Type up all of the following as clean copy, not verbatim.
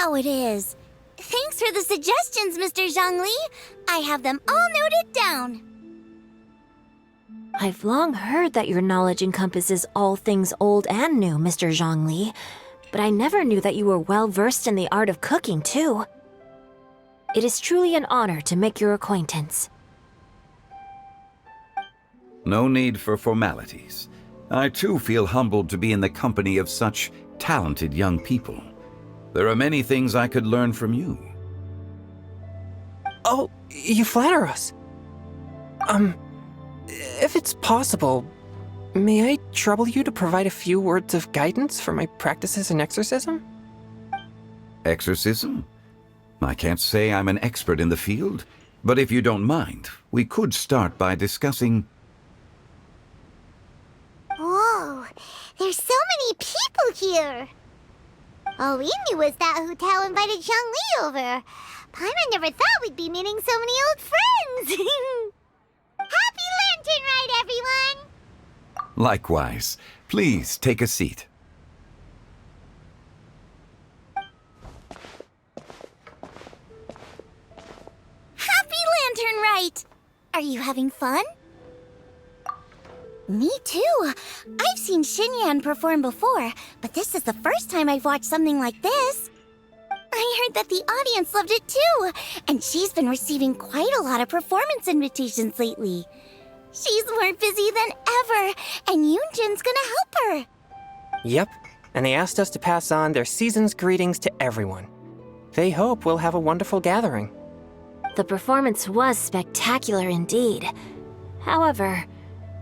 how it is. Thanks for the suggestions, Mr. Zhongli. I have them all noted down. I've long heard that your knowledge encompasses all things old and new, Mr. Zhongli, but I never knew that you were well versed in the art of cooking, too. It is truly an honor to make your acquaintance. No need for formalities. I too feel humbled to be in the company of such talented young people. There are many things I could learn from you. Oh, you flatter us. If it's possible, may I trouble you to provide a few words of guidance for my practices in exorcism? Exorcism? I can't say I'm an expert in the field, but if you don't mind, we could start by discussing... Whoa, there's so many people here. All we knew was that Hu Tao invited Zhongli over. Paimon never thought we'd be meeting so many old friends. Happy Lantern Rite, everyone! Likewise. Please take a seat. Happy Lantern Rite! Are you having fun? Me too. I've seen Xinyan perform before, but this is the first time I've watched something like this. I heard that the audience loved it too, and she's been receiving quite a lot of performance invitations lately. She's more busy than ever, and Yoonjin's gonna help her. Yep, and they asked us to pass on their season's greetings to everyone. They hope we'll have a wonderful gathering. The performance was spectacular indeed. However,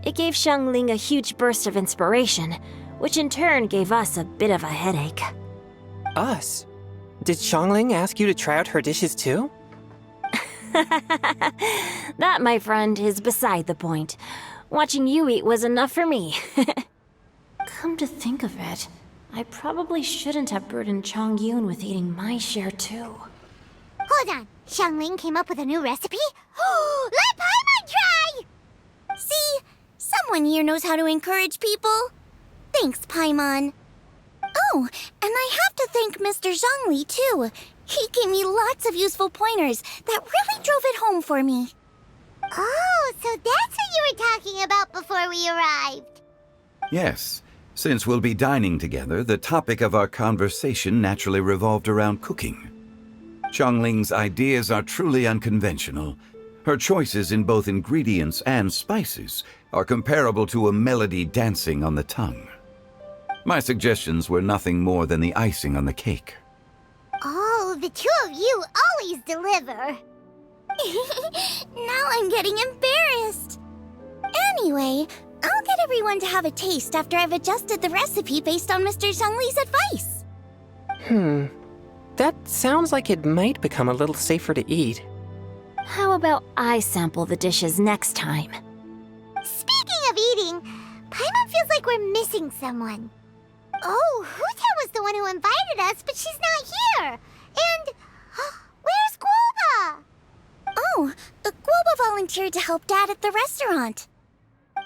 it gave Xiangling a huge burst of inspiration, which in turn gave us a bit of a headache. Us? Did Xiangling ask you to try out her dishes too? That, my friend, is beside the point. Watching you eat was enough for me. Come to think of it, I probably shouldn't have burdened Chongyun with eating my share too. Hold on, Xiangling came up with a new recipe? Let Paimon try! See, someone here knows how to encourage people. Thanks, Paimon. Oh, and I have to thank Mr. Zhongli, too. He gave me lots of useful pointers that really drove it home for me. Oh, so that's what you were talking about before we arrived. Yes. Since we'll be dining together, the topic of our conversation naturally revolved around cooking. Xiangling's ideas are truly unconventional. Her choices in both ingredients and spices are comparable to a melody dancing on the tongue. My suggestions were nothing more than the icing on the cake. Oh, the two of you always deliver. Now I'm getting embarrassed. Anyway, I'll get everyone to have a taste after I've adjusted the recipe based on Mr. Zhongli's advice. That sounds like it might become a little safer to eat. How about I sample the dishes next time? Speaking of eating, Paimon feels like we're missing someone. Oh, Huta was the one who invited us, but she's not here. And where's Guoba? Oh, Guoba volunteered to help Dad at the restaurant.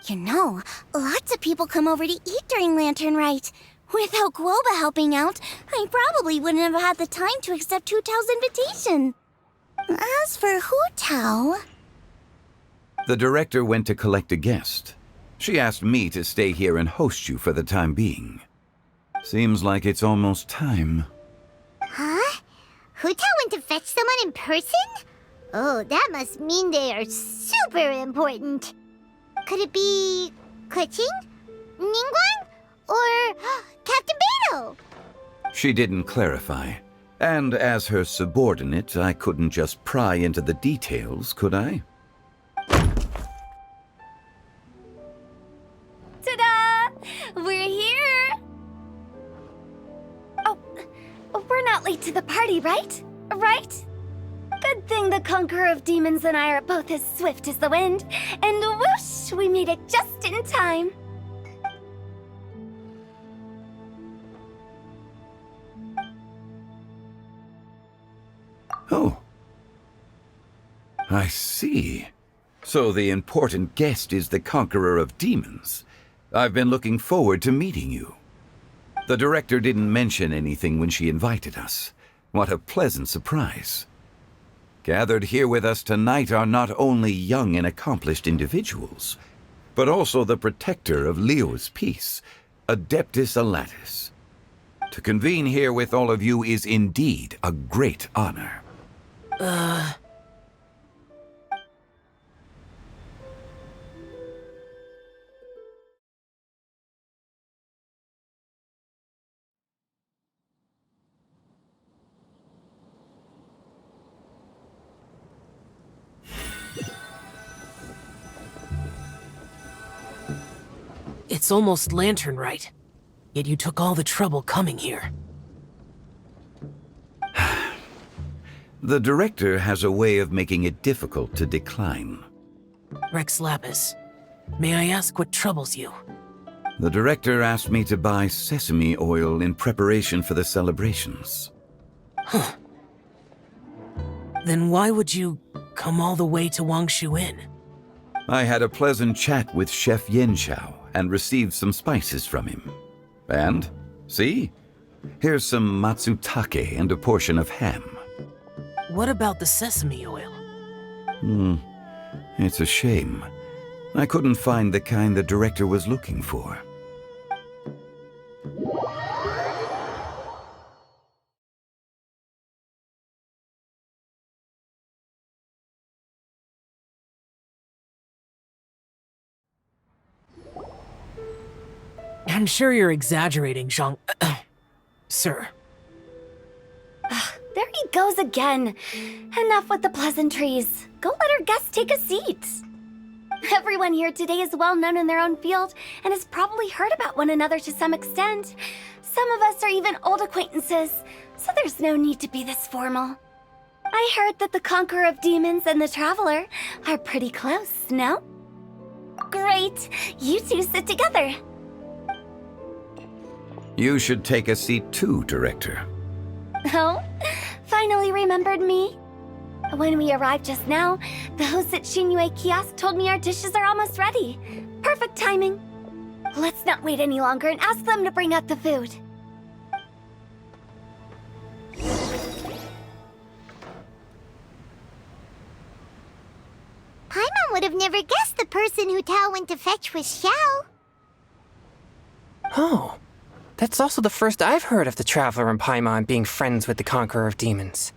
You know, lots of people come over to eat during Lantern Rite. Without Guoba helping out, I probably wouldn't have had the time to accept Hu Tao's invitation. As for Hu Tao... The director went to collect a guest. She asked me to stay here and host you for the time being. Seems like it's almost time. Huh? Hu Tao went to fetch someone in person? Oh, that must mean they are super important. Could it be... Keqing? Ningguang? Or Captain Beidou? She didn't clarify. And as her subordinate, I couldn't just pry into the details, could I? Ta-da! We're here! Oh, we're not late to the party, right? Right? Good thing the Conqueror of Demons and I are both as swift as the wind. And whoosh, we made it just in time. Oh. I see. So the important guest is the Conqueror of Demons. I've been looking forward to meeting you. The director didn't mention anything when she invited us. What a pleasant surprise. Gathered here with us tonight are not only young and accomplished individuals, but also the protector of Leo's peace, Adeptus Alatus. To convene here with all of you is indeed a great honor. It's almost lantern right. Yet you took all the trouble coming here. The director has a way of making it difficult to decline. Rex Lapis, may I ask what troubles you? The director asked me to buy sesame oil in preparation for the celebrations. Then why would you come all the way to Wangshu Inn? I had a pleasant chat with Chef Yanxiao and received some spices from him. And, see? Here's some matsutake and a portion of ham. What about the sesame oil? It's a shame. I couldn't find the kind the director was looking for. I'm sure you're exaggerating, Sir. There he goes again. Enough with the pleasantries. Go let our guests take a seat. Everyone here today is well known in their own field and has probably heard about one another to some extent. Some of us are even old acquaintances, so there's no need to be this formal. I heard that the Conqueror of Demons and the Traveler are pretty close, no? Great. You two sit together. You should take a seat too, Director. Oh, finally remembered me? When we arrived just now, the host at Shinue Kiosk told me our dishes are almost ready. Perfect timing. Let's not wait any longer and ask them to bring out the food. Paimon would have never guessed the person who Tao went to fetch was Xiao. Oh, that's also the first I've heard of the Traveler and Paimon being friends with the Conqueror of Demons.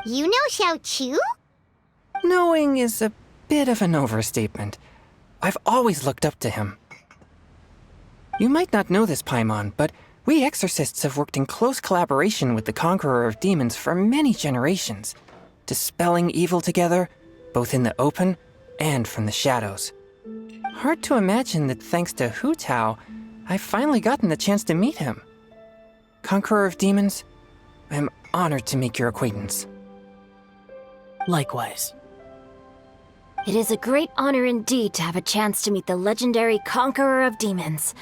You know Xiao Chu? Knowing is a bit of an overstatement. I've always looked up to him. You might not know this, Paimon, but we exorcists have worked in close collaboration with the Conqueror of Demons for many generations, dispelling evil together, both in the open and from the shadows. Hard to imagine that thanks to Hu Tao, I've finally gotten the chance to meet him. Conqueror of Demons, I'm honored to make your acquaintance. Likewise. It is a great honor indeed to have a chance to meet the legendary Conqueror of Demons.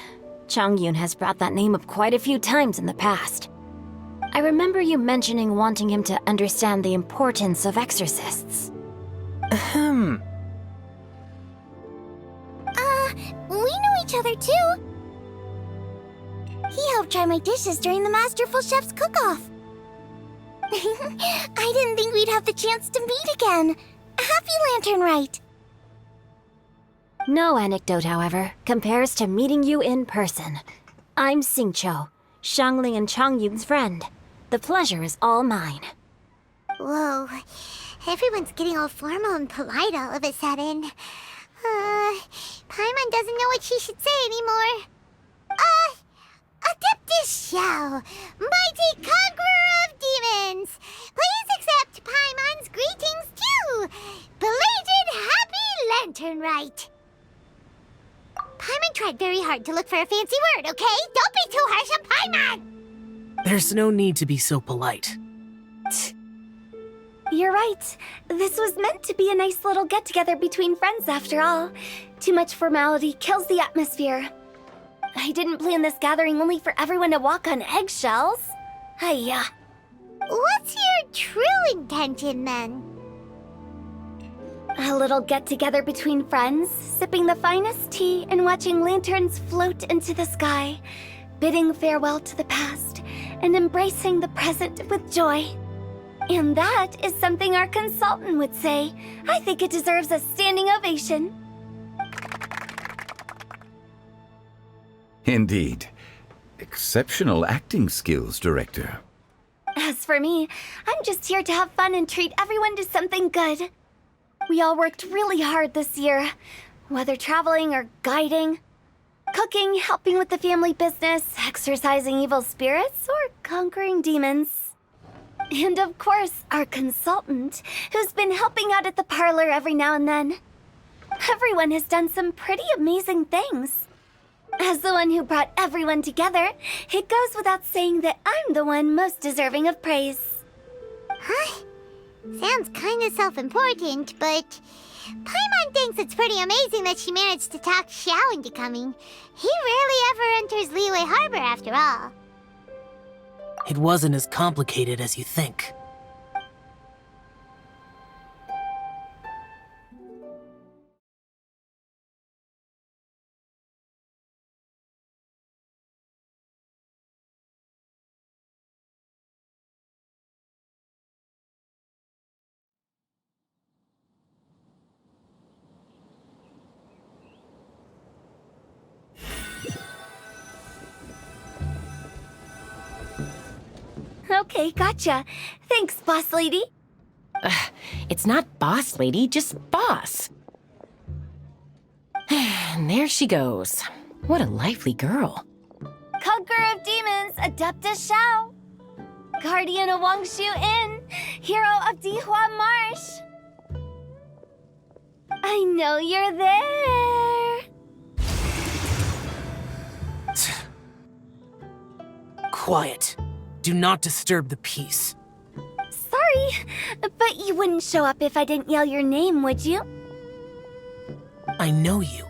Changyun has brought that name up quite a few times in the past. I remember you mentioning wanting him to understand the importance of exorcists. We know each other too. He helped try my dishes during the Masterful Chef's cook-off. I didn't think we'd have the chance to meet again. Happy Lantern Rite. No anecdote, however, compares to meeting you in person. I'm Xingqiu, Zhongli and Changyun's friend. The pleasure is all mine. Whoa, everyone's getting all formal and polite all of a sudden. Paimon doesn't know what she should say anymore. Adeptus Xiao, mighty conqueror of demons, please accept Paimon's greetings too. Belated Happy Lantern Rite. Paimon tried very hard to look for a fancy word, okay? Don't be too harsh on Paimon! There's no need to be so polite. You're right. This was meant to be a nice little get-together between friends after all. Too much formality kills the atmosphere. I didn't plan this gathering only for everyone to walk on eggshells. Hiya. What's your true intention then? A little get-together between friends, sipping the finest tea and watching lanterns float into the sky, bidding farewell to the past and embracing the present with joy. And that is something our consultant would say. I think it deserves a standing ovation. Indeed. Exceptional acting skills, Director. As for me, I'm just here to have fun and treat everyone to something good. We all worked really hard this year, whether traveling or guiding, cooking, helping with the family business, exorcising evil spirits, or conquering demons. And of course, our consultant, who's been helping out at the parlor every now and then. Everyone has done some pretty amazing things. As the one who brought everyone together, it goes without saying that I'm the one most deserving of praise. Huh? Sounds kinda self-important, but Paimon thinks it's pretty amazing that she managed to talk Xiao into coming. He rarely ever enters Liyue Harbor after all. It wasn't as complicated as you think. Okay, gotcha. Thanks, boss lady. It's not boss lady, just boss. And there she goes. What a lively girl. Conqueror of demons, Adeptus Xiao. Guardian of Wangshu Inn, hero of Dihua Marsh. I know you're there. Quiet. Do not disturb the peace. Sorry, but you wouldn't show up if I didn't yell your name, would you? I know you.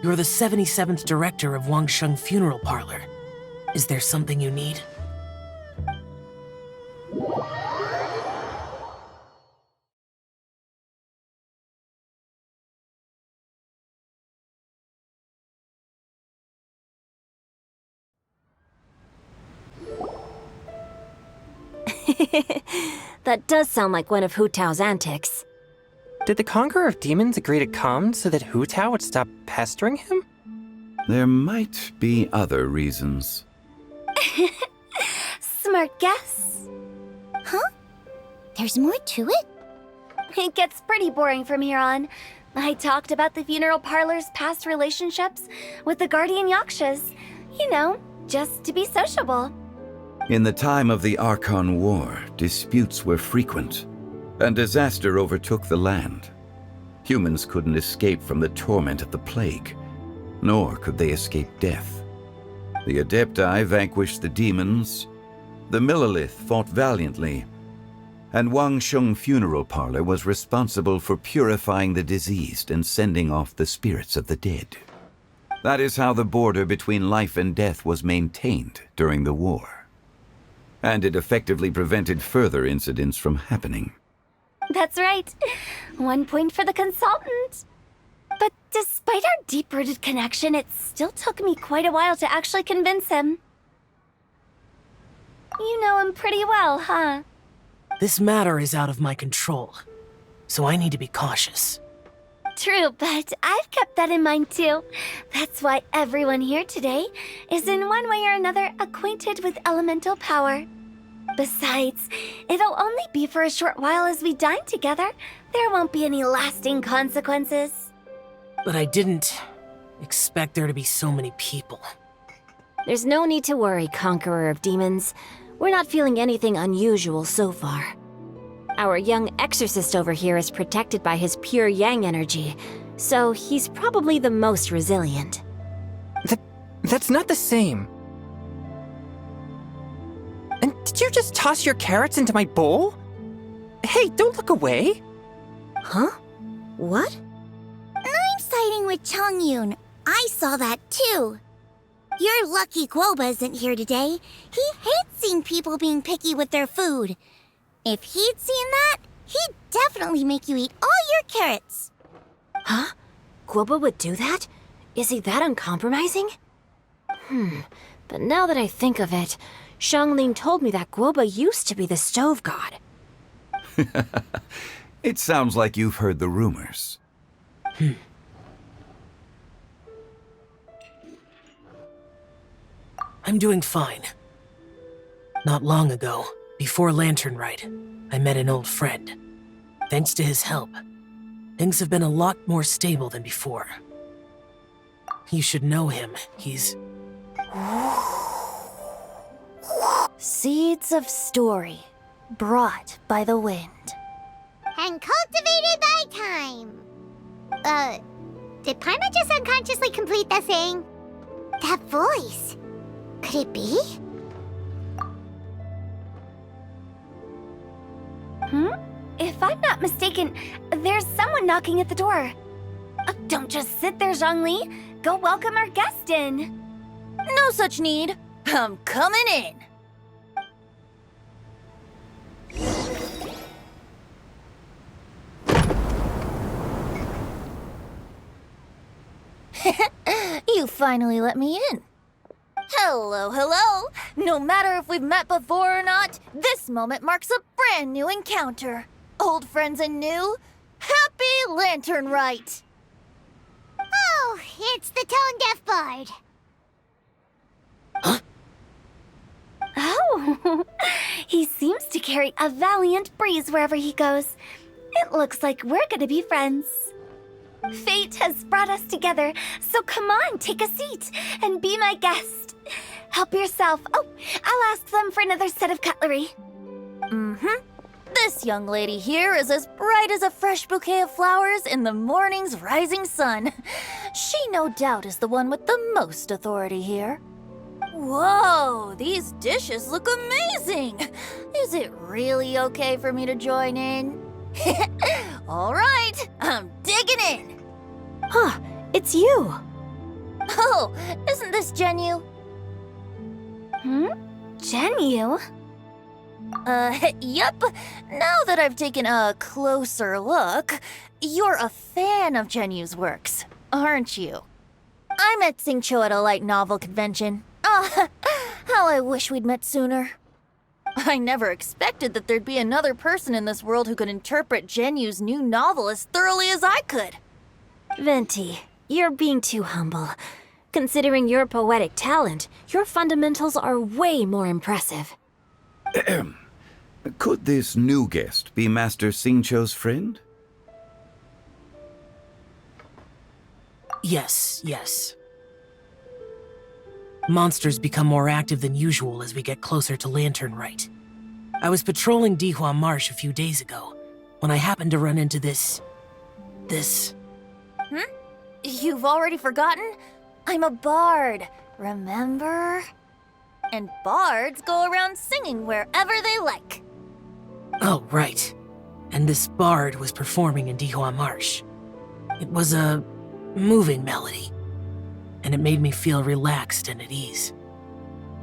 You're the 77th director of Wangsheng Funeral Parlor. Is there something you need? That does sound like one of Hu Tao's antics. Did the Conqueror of Demons agree to come so that Hu Tao would stop pestering him? There might be other reasons. Smart guess. Huh? There's more to it? It gets pretty boring from here on. I talked about the funeral parlor's past relationships with the guardian yakshas. You know, just to be sociable. In the time of the Archon War, disputes were frequent, and disaster overtook the land. Humans couldn't escape from the torment of the plague, nor could they escape death. The Adepti vanquished the demons, the Millelith fought valiantly, and Wangsheng Funeral Parlor was responsible for purifying the diseased and sending off the spirits of the dead. That is how the border between life and death was maintained during the war. And it effectively prevented further incidents from happening. That's right. 1 point for the consultant. But despite our deep-rooted connection, it still took me quite a while to actually convince him. You know him pretty well, huh? This matter is out of my control, so I need to be cautious. True, but I've kept that in mind too. That's why everyone here today is in one way or another acquainted with elemental power. Besides, it'll only be for a short while as we dine together. There won't be any lasting consequences. But I didn't expect there to be so many people. There's no need to worry, Conqueror of Demons. We're not feeling anything unusual so far. Our young exorcist over here is protected by his pure yang energy, so he's probably the most resilient. That's not the same. And did you just toss your carrots into my bowl? Hey, don't look away. Huh? What? I'm siding with Chongyun. I saw that too. You're lucky Guoba isn't here today. He hates seeing people being picky with their food. If he'd seen that, he'd definitely make you eat all your carrots. Huh? Guoba would do that? Is he that uncompromising? But now that I think of it, Xiangling told me that Guoba used to be the stove god. It sounds like you've heard the rumors. I'm doing fine. Not long ago, before Lantern Rite, I met an old friend. Thanks to his help, things have been a lot more stable than before. You should know him. He's... Seeds of story, brought by the wind. And cultivated by time. Did Paimon just unconsciously complete that saying? That voice. Could it be? If I'm not mistaken, there's someone knocking at the door. Don't just sit there, Zhongli. Go welcome our guest in. No such need. I'm coming in. You finally let me in. Hello, hello. No matter if we've met before or not, this moment marks a brand new encounter. Old friends and new. Happy Lantern Rite. Oh, it's the tone-deaf bard. Oh, he seems to carry a valiant breeze wherever he goes. It looks like we're gonna be friends. Fate has brought us together, so come on, take a seat and be my guest. Help yourself. Oh, I'll ask them for another set of cutlery. This young lady here is as bright as a fresh bouquet of flowers in the morning's rising sun. She no doubt is the one with the most authority here. Whoa, these dishes look amazing! Is it really okay for me to join in? All right, I'm digging in! Huh, it's you. Oh, isn't this Genu? Genu? Yep. Now that I've taken a closer look, you're a fan of Genu's works, aren't you? I met Xingqiu at a light novel convention. Ah, how I wish we'd met sooner. I never expected that there'd be another person in this world who could interpret Genu's new novel as thoroughly as I could. Venti, you're being too humble. Considering your poetic talent, your fundamentals are way more impressive. Could this new guest be Master Xingqiu's friend? Yes. Monsters become more active than usual as we get closer to Lantern Rite. I was patrolling Dihua Marsh a few days ago, when I happened to run into this... You've already forgotten? I'm a bard, remember? And bards go around singing wherever they like. Oh, right. And this bard was performing in Dihua Marsh. It was a moving melody, and it made me feel relaxed and at ease.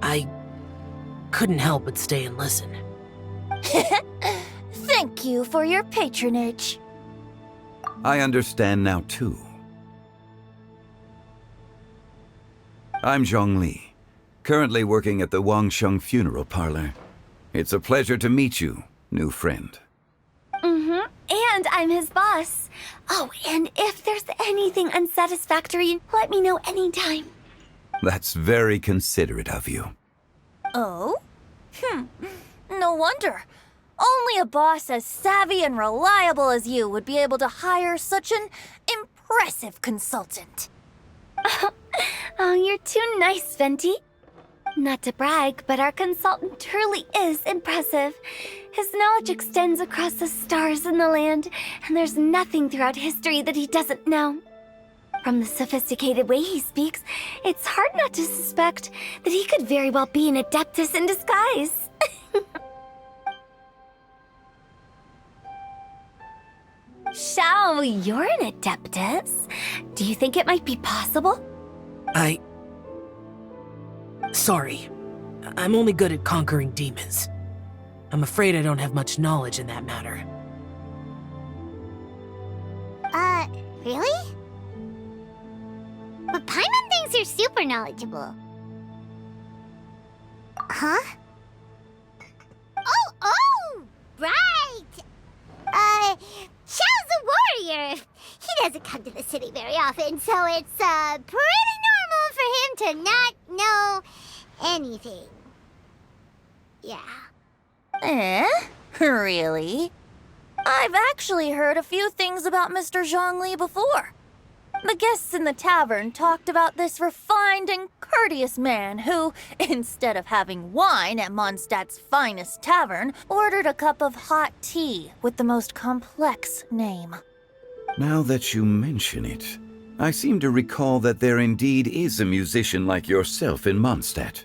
I couldn't help but stay and listen. Thank you for your patronage. I understand now, too. I'm Zhongli, currently working at the Wangsheng Funeral Parlor. It's a pleasure to meet you, new friend. And I'm his boss. Oh, and if there's anything unsatisfactory, let me know anytime. That's very considerate of you. Oh? No wonder. Only a boss as savvy and reliable as you would be able to hire such an impressive consultant. Oh, you're too nice, Venti. Not to brag, but our consultant truly is impressive. His knowledge extends across the stars and the land, and there's nothing throughout history that he doesn't know. From the sophisticated way he speaks, it's hard not to suspect that he could very well be an adeptus in disguise. Xiao, you're an adeptus. Do you think it might be possible? Sorry. I'm only good at conquering demons. I'm afraid I don't have much knowledge in that matter. Really? But Paimon thinks you're super knowledgeable. Huh? figure he doesn't come to the city very often, so it's pretty normal for him to not know anything. Yeah. Eh? Really? I've actually heard a few things about Mr. Zhongli before. The guests in the tavern talked about this refined and courteous man who, instead of having wine at Mondstadt's finest tavern, ordered a cup of hot tea with the most complex name. Now that you mention it, I seem to recall that there indeed is a musician like yourself in Mondstadt.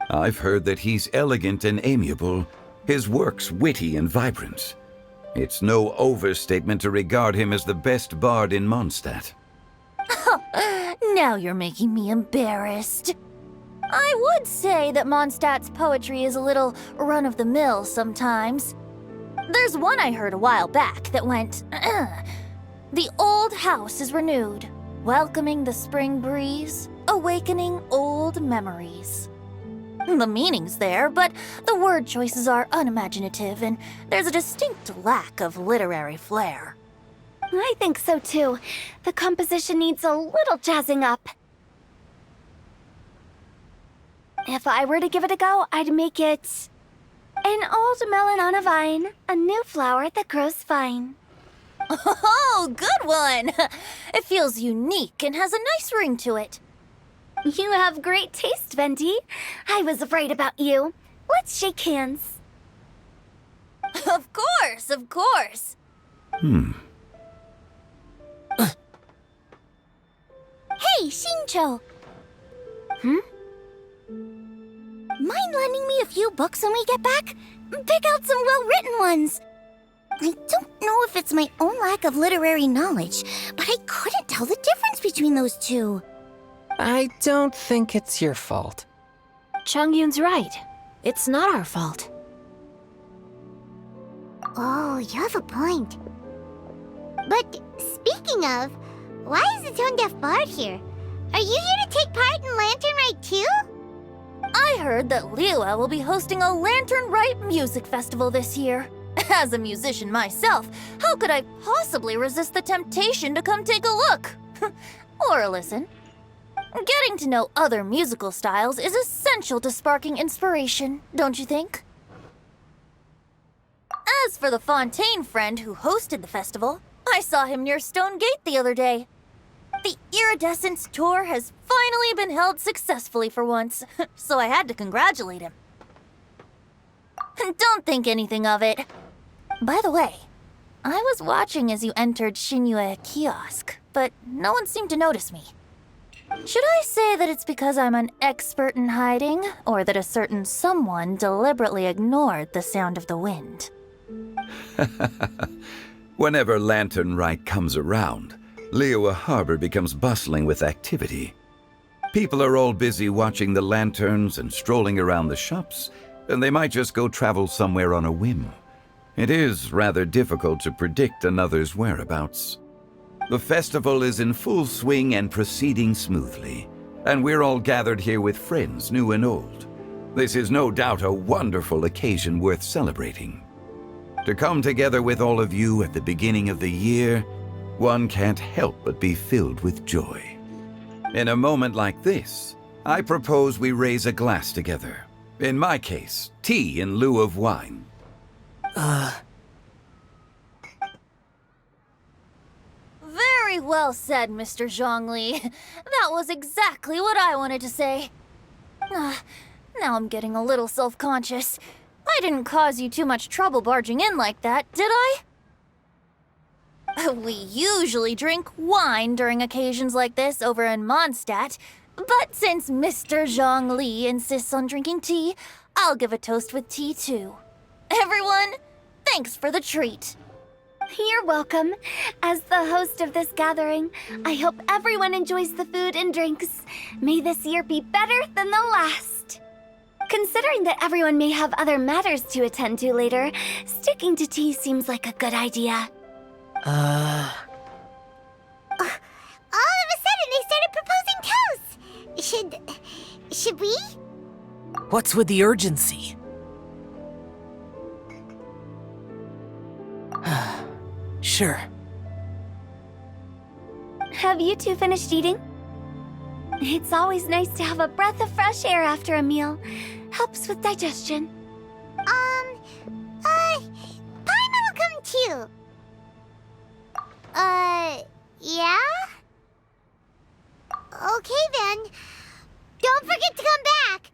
I've heard that he's elegant and amiable, his works witty and vibrant. It's no overstatement to regard him as the best bard in Mondstadt. Now you're making me embarrassed. I would say that Mondstadt's poetry is a little run-of-the-mill sometimes. There's one I heard a while back that went, "The old house is renewed, welcoming the spring breeze, awakening old memories." The meaning's there, but the word choices are unimaginative, and there's a distinct lack of literary flair. I think so too. The composition needs a little jazzing up. If I were to give it a go, I'd make it an old melon on a vine, a new flower that grows fine. Oh, good one! It feels unique and has a nice ring to it. You have great taste, Venti. I was right about you. Let's shake hands. Of course, of course. Hey, Xingqiu! Mind lending me a few books when we get back? Pick out some well-written ones. I don't know if it's my own lack of literary knowledge, but I couldn't tell the difference between those two. I don't think it's your fault. Chongyun's right. It's not our fault. Oh, you have a point. But speaking of, why is the tone-deaf bard here? Are you here to take part in Lantern Rite too? I heard that Liua will be hosting a Lantern Rite music festival this year. As a musician myself, how could I possibly resist the temptation to come take a look? Or listen. Getting to know other musical styles is essential to sparking inspiration, don't you think? As for the Fontaine friend who hosted the festival, I saw him near Stone Gate the other day. The Iridescence tour has finally been held successfully for once, so I had to congratulate him. Don't think anything of it. By the way, I was watching as you entered Shinyue Kiosk, but no one seemed to notice me. Should I say that it's because I'm an expert in hiding, or that a certain someone deliberately ignored the sound of the wind? Whenever Lantern Rite comes around, Liua Harbor becomes bustling with activity. People are all busy watching the lanterns and strolling around the shops, and they might just go travel somewhere on a whim. It is rather difficult to predict another's whereabouts. The festival is in full swing and proceeding smoothly, and we're all gathered here with friends, new and old. This is no doubt a wonderful occasion worth celebrating. To come together with all of you at the beginning of the year, one can't help but be filled with joy. In a moment like this, I propose we raise a glass together. In my case, tea in lieu of wine. Very well said, Mr. Zhongli. That was exactly what I wanted to say. Now I'm getting a little self-conscious. I didn't cause you too much trouble barging in like that, did I? We usually drink wine during occasions like this over in Mondstadt, but since Mr. Zhongli insists on drinking tea, I'll give a toast with tea too. Everyone, thanks for the treat. You're welcome. As the host of this gathering, I hope everyone enjoys the food and drinks. May this year be better than the last. Considering that everyone may have other matters to attend to later, sticking to tea seems like a good idea. All of a sudden, they started proposing toasts. Should we? What's with the urgency? Sure. Have you two finished eating? It's always nice to have a breath of fresh air after a meal. Helps with digestion. Paimon will come too. Yeah? Okay then. Don't forget to come back.